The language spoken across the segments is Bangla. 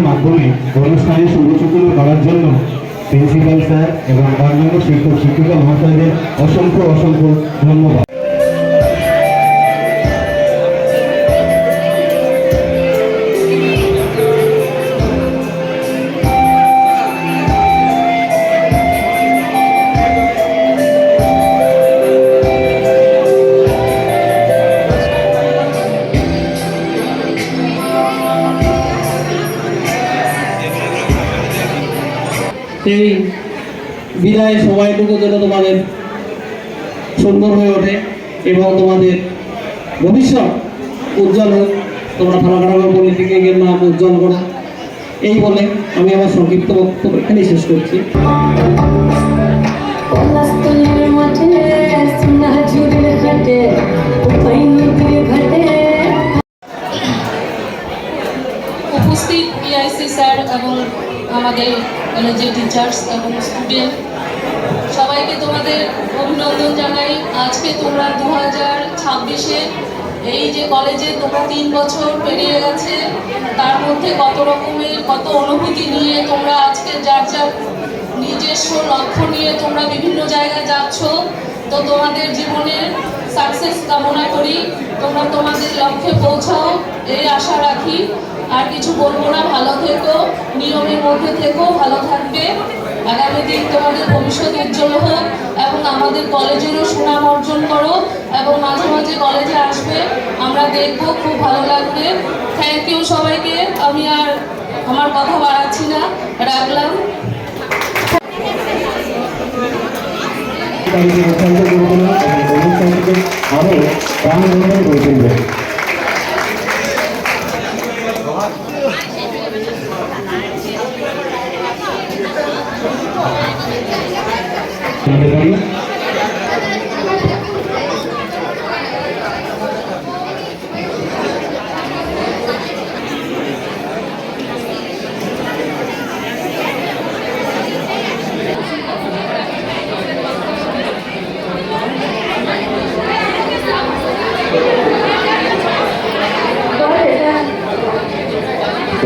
মাধ্যমে অনুষ্ঠানে শুভসূচনা করার জন্য প্রিন্সিপাল স্যার এবং অন্যান্য শিক্ষক শিক্ষিকা মহাশয়দের অসংখ্য অসংখ্য ধন্যবাদ। এই বিদায়ের সময়টুকু যেন তোমাদের সুন্দর হয়ে ওঠে এবং তোমাদের ভবিষ্যৎ উজ্জ্বল হোক, তোমরা ফালাকাটা পলিটেকনিকের নাম উজ্জ্বল করো, এই বলে আমি আমার সংক্ষিপ্ত বক্তব্য এখানেই শেষ করছি। উপস্থিত পিআইসি স্যার এবং আমাদের কলেজের টিচার্স এবং স্টুডেন্ট সবাইকে তোমাদের অভিনন্দন জানাই। আজকে তোমরা 2026-এ এই যে কলেজে তোমরা 3 বছর পেরিয়ে গেছে, তার মধ্যে কত অনুভূতি নিয়ে তোমরা আজকে যার যার নিজস্ব লক্ষ্য নিয়ে তোমরা বিভিন্ন জায়গায় যাচ্ছ। তো তোমাদের জীবনের সাকসেস কামনা করি, তোমরা তোমাদের লক্ষ্যে পৌঁছাও এই আশা রাখি। আর কিছু বলবো না, ভালো থেকো, নিয়মের মধ্যে থেকো, ভালো থাকবে। আগামী দিন তোমাদের ভবিষ্যৎ উজ্জ্বল হোক এবং আমাদের কলেজেরও সুনাম অর্জন করো এবং মাঝে মাঝে কলেজে আসবে, আমরা দেখবো, খুব ভালো লাগবে। থ্যাংক ইউ সবাইকে। আমি আর আমার কথা বাড়াচ্ছি না, রাখলাম।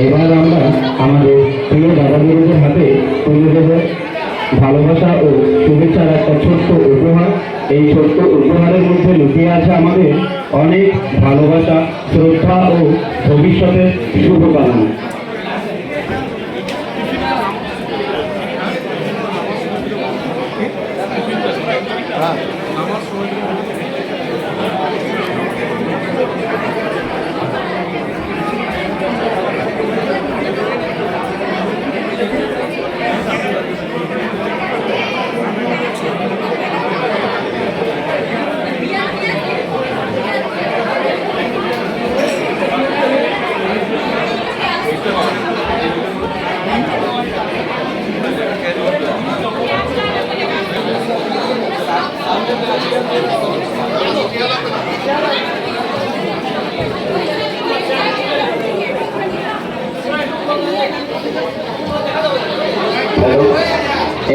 এবার আমরা আমাদের প্রিয় দাদাগুলোদের হাতে তুলে দেব ভালোবাসা ও শুভেচ্ছার একটা ছোট্ট উপহার। এই ছোট্ট উপহারের মধ্যে লুকিয়ে আছে আমাদের অনেক ভালোবাসা, শ্রদ্ধা ও ভবিষ্যতের শুভকামনা।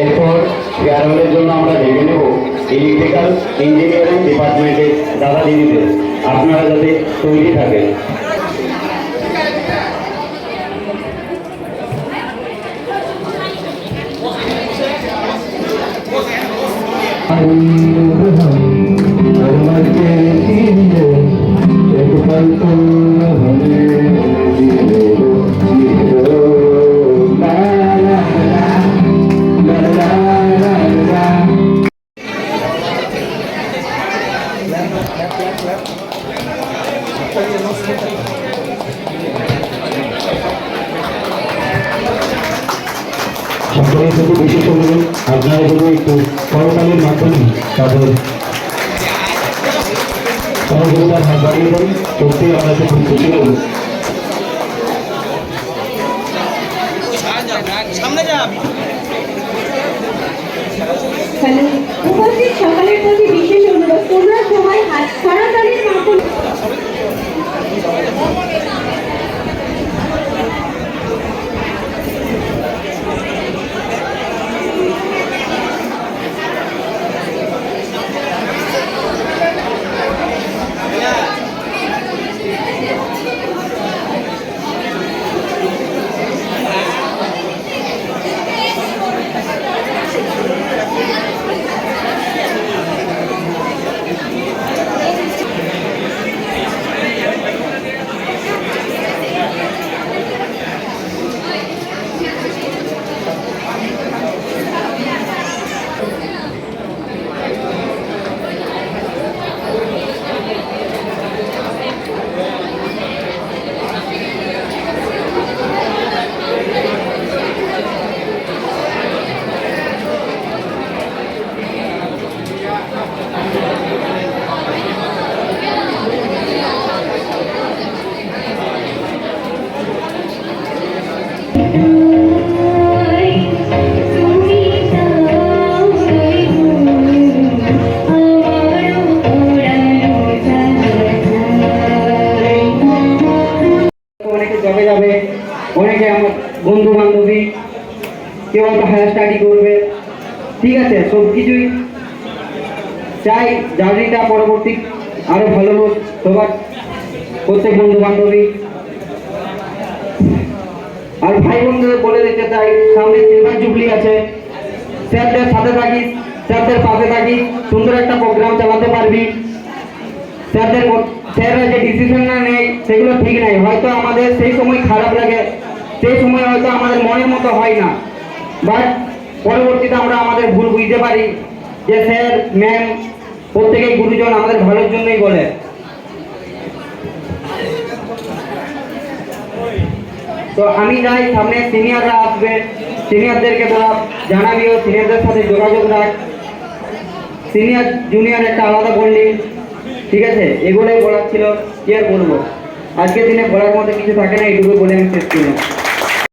এরপর ফেয়ারওয়েলের জন্য আমরা ডেকে নেব ইলেকট্রিক্যাল ইঞ্জিনিয়ারিং ডিপার্টমেন্টের দাদা দিদিদের। আপনারা যাতে তৈরি থাকেন। সকলের প্রতি বিশেষ অনুরোধ, আপনারা যদি একটু করতালির মাধ্যমে তাদের সহযোগিতার হাত বাড়িয়ে দেন, সত্যি আমরা খুব খুশি হব। উপস্থিত সকলের প্রতি বিশেষ অনুরোধ, তোমরা সবাই হাত করতালির মাধ্যমে চাই জার্নিটা পরবর্তী আরো ভালো হোক সবার প্রত্যেক বন্ধু বান্ধবী। আর ভাই বোনদের বলে দিতে চাই, সামনে সিলভার জুবলি আছে, স্যারদের সাথে থাকিস, স্যারদের পাশে থাকিস, সুন্দর একটা প্রোগ্রাম চালাতে পারবি। স্যাররা যে ডিসিশন না নেয় সেগুলো ঠিক নাই, হয়তো আমাদের সেই সময় খারাপ লাগে, সেই সময় হয়তো আমাদের মনের মতো হয় না, বাট পরবর্তীতে আমরা আমাদের ভুল বুঝতে পারি যে স্যার ম্যাম প্রত্যেকেই গুরুজন আমাদের ভালোর জন্যই বলে। তো আমি চাই সামনে সিনিয়ররা আসবে, সিনিয়রদেরকে তোরা জানাবিও, সিনিয়রদের সাথে যোগাযোগ রাখ। সিনিয়র জুনিয়র একটা আলাদা বললি, ঠিক আছে? এগুলোই বলার ছিল, কি আর বলবো, আজকের দিনে বলার মতো কিছু থাকে না, এইটুকু বলে আমি শেষ করলাম।